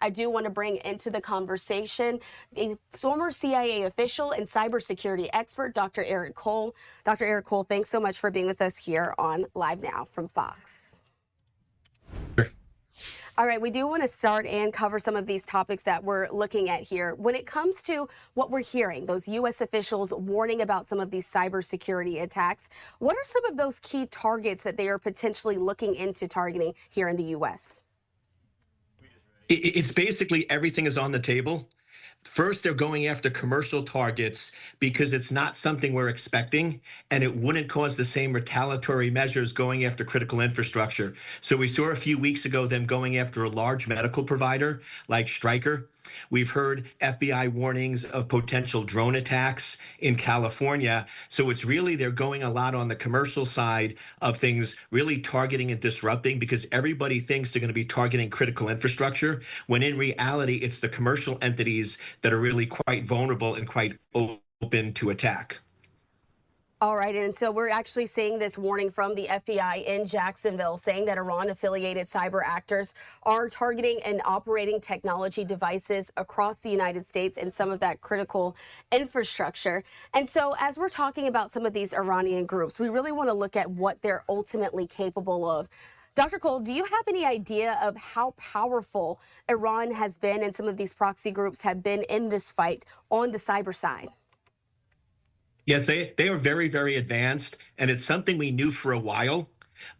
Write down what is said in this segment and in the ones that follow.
I do want to bring into the conversation a former CIA official and cybersecurity expert, Dr. Eric Cole. Dr. Eric Cole, thanks so much for being with us here on Live Now from Fox. All right, we do want to start and cover some of these topics that we're looking at here. When it comes to what we're hearing, those U.S. officials warning about some of these cybersecurity attacks, what are some of those key targets that they are potentially looking into targeting here in the U.S.? It's basically everything is on the table. First, they're going after commercial targets because it's not something we're expecting, and it wouldn't cause the same retaliatory measures going after critical infrastructure. So we saw a few weeks ago them going after a large medical provider like Stryker. We've heard FBI warnings of potential drone attacks in California. So it's really, they're going a lot on the commercial side of things, really targeting and disrupting, because everybody thinks they're going to be targeting critical infrastructure, when in reality, it's the commercial entities that are really quite vulnerable and quite open to attack. All right, and so we're actually seeing this warning from the FBI in Jacksonville saying that Iran-affiliated cyber actors are targeting and operating technology devices across the United States and some of that critical infrastructure. And so as we're talking about some of these Iranian groups, we really want to look at what they're ultimately capable of. Dr. Cole, do you have any idea of how powerful Iran has been and some of these proxy groups have been in this fight on the cyber side? Yes, they are very, very advanced, and it's something we knew for a while,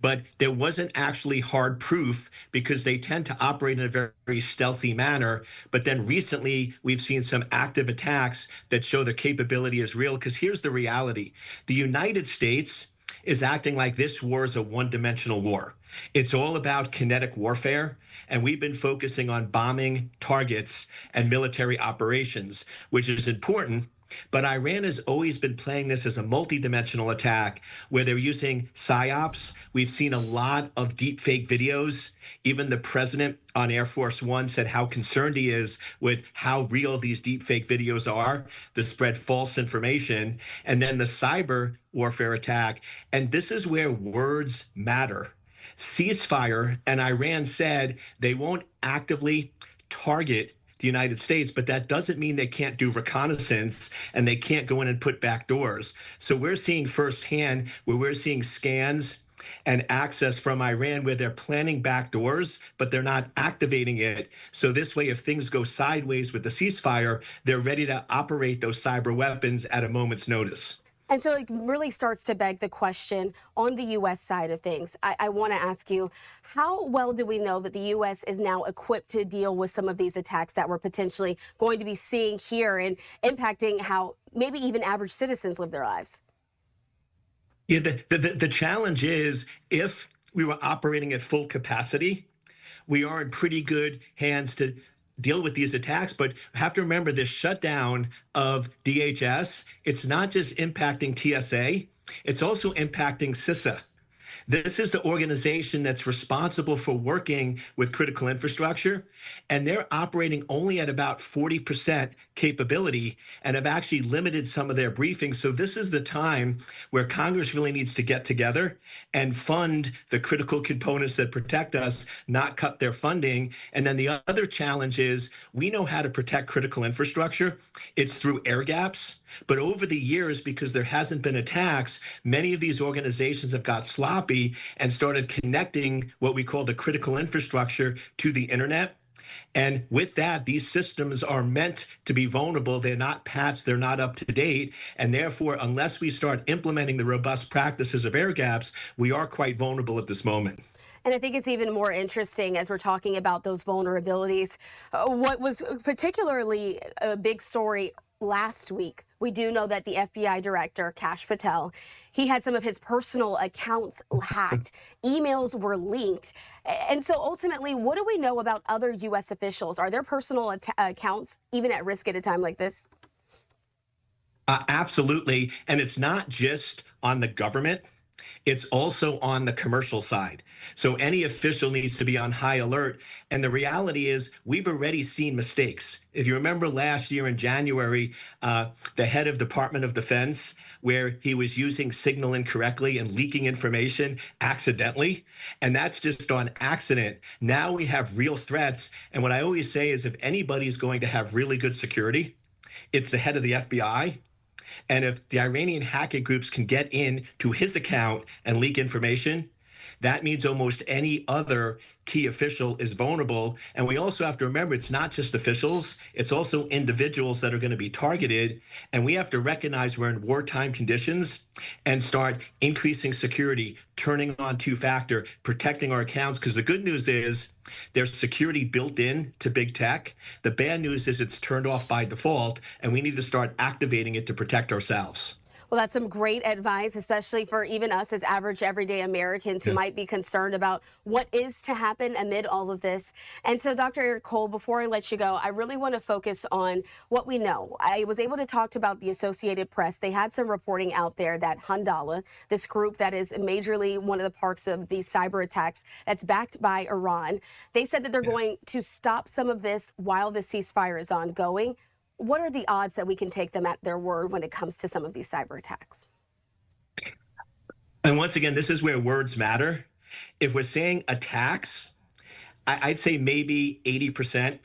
but there wasn't actually hard proof because they tend to operate in a very, very stealthy manner. But then recently, we've seen some active attacks that show their capability is real, because here's the reality. The United States is acting like this war is a one-dimensional war. It's all about kinetic warfare, and we've been focusing on bombing targets and military operations, which is important. But Iran has always been playing this as a multi-dimensional attack where they're using psyops. We've seen a lot of deepfake videos. Even the president on Air Force One said how concerned he is with how real these deepfake videos are to spread false information. And then the cyber warfare attack. And this is where words matter. Ceasefire, and Iran said they won't actively target the United States, but that doesn't mean they can't do reconnaissance and they can't go in and put back doors. So we're seeing firsthand where we're seeing scans and access from Iran where they're planning back doors, but they're not activating it. So this way, if things go sideways with the ceasefire, they're ready to operate those cyber weapons at a moment's notice. And so it really starts to beg the question on the U.S. side of things. I want to ask you, how well do we know that the U.S. is now equipped to deal with some of these attacks that we're potentially going to be seeing here and impacting how maybe even average citizens live their lives? Yeah, the challenge is, if we were operating at full capacity, we are in pretty good hands to deal with these attacks. But have to remember, this shutdown of DHS, it's not just impacting TSA, it's also impacting CISA. This is the organization that's responsible for working with critical infrastructure, and they're operating only at about 40% capability and have actually limited some of their briefings. So this is the time where Congress really needs to get together and fund the critical components that protect us, not cut their funding. And then the other challenge is, we know how to protect critical infrastructure. It's through air gaps. But over the years, because there hasn't been attacks, many of these organizations have got sloppy and started connecting what we call the critical infrastructure to the internet. And with that, these systems are meant to be vulnerable. They're not patched, they're not up to date. And therefore, unless we start implementing the robust practices of air gaps, we are quite vulnerable at this moment. And I think it's even more interesting as we're talking about those vulnerabilities. What was particularly a big story last week, we do know that the FBI director, Kash Patel, he had some of his personal accounts hacked. Emails were leaked. And so ultimately, what do we know about other U.S. officials? Are their personal accounts even at risk at a time like this? Absolutely. And it's not just on the government. It's also on the commercial side. So any official needs to be on high alert. And the reality is, we've already seen mistakes. If you remember last year in January, the head of Department of Defense, where he was using signal incorrectly and leaking information accidentally, and that's just on accident. Now we have real threats. And what I always say is, if anybody's going to have really good security, it's the head of the FBI. And if the Iranian hacking groups can get in to his account and leak information, that means almost any other key official is vulnerable. And we also have to remember, it's not just officials, it's also individuals that are going to be targeted. And we have to recognize we're in wartime conditions and start increasing security, turning on two-factor, protecting our accounts. Because the good news is there's security built in to big tech. The bad news is it's turned off by default, and we need to start activating it to protect ourselves. Well, that's some great advice, especially for even us as average everyday Americans who might be concerned about what is to happen amid all of this. And so, Dr. Eric Cole, before I let you go, I really want to focus on what we know. I was able to talk about the Associated Press. They had some reporting out there that Handala, this group that is majorly one of the parts of these cyber attacks that's backed by Iran, they said that they're going to stop some of this while the ceasefire is ongoing. What are the odds that we can take them at their word when it comes to some of these cyber attacks? And once again, this is where words matter. If we're saying attacks, I'd say maybe 80%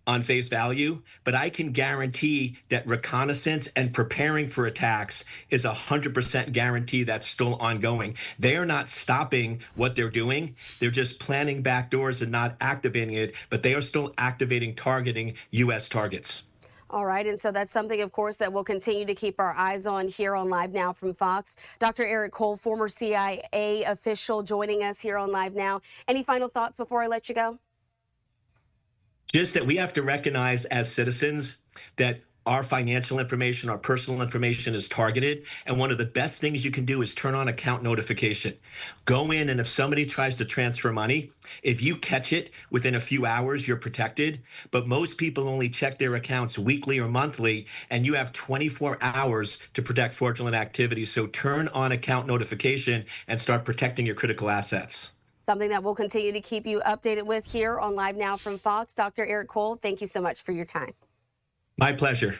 on face value, but I can guarantee that reconnaissance and preparing for attacks is 100% guarantee that's still ongoing. They are not stopping what they're doing. They're just planning backdoors and not activating it, but they are still activating targeting U.S. targets. All right. And so that's something, of course, that we'll continue to keep our eyes on here on Live Now from Fox. Dr. Eric Cole, former CIA official, joining us here on Live Now. Any final thoughts before I let you go? Just that we have to recognize as citizens that our financial information, our personal information is targeted. And one of the best things you can do is turn on account notification. Go in, and if somebody tries to transfer money, if you catch it within a few hours, you're protected. But most people only check their accounts weekly or monthly, and you have 24 hours to protect fraudulent activity. So turn on account notification and start protecting your critical assets. Something that we'll continue to keep you updated with here on Live Now from Fox. Dr. Eric Cole, thank you so much for your time. My pleasure.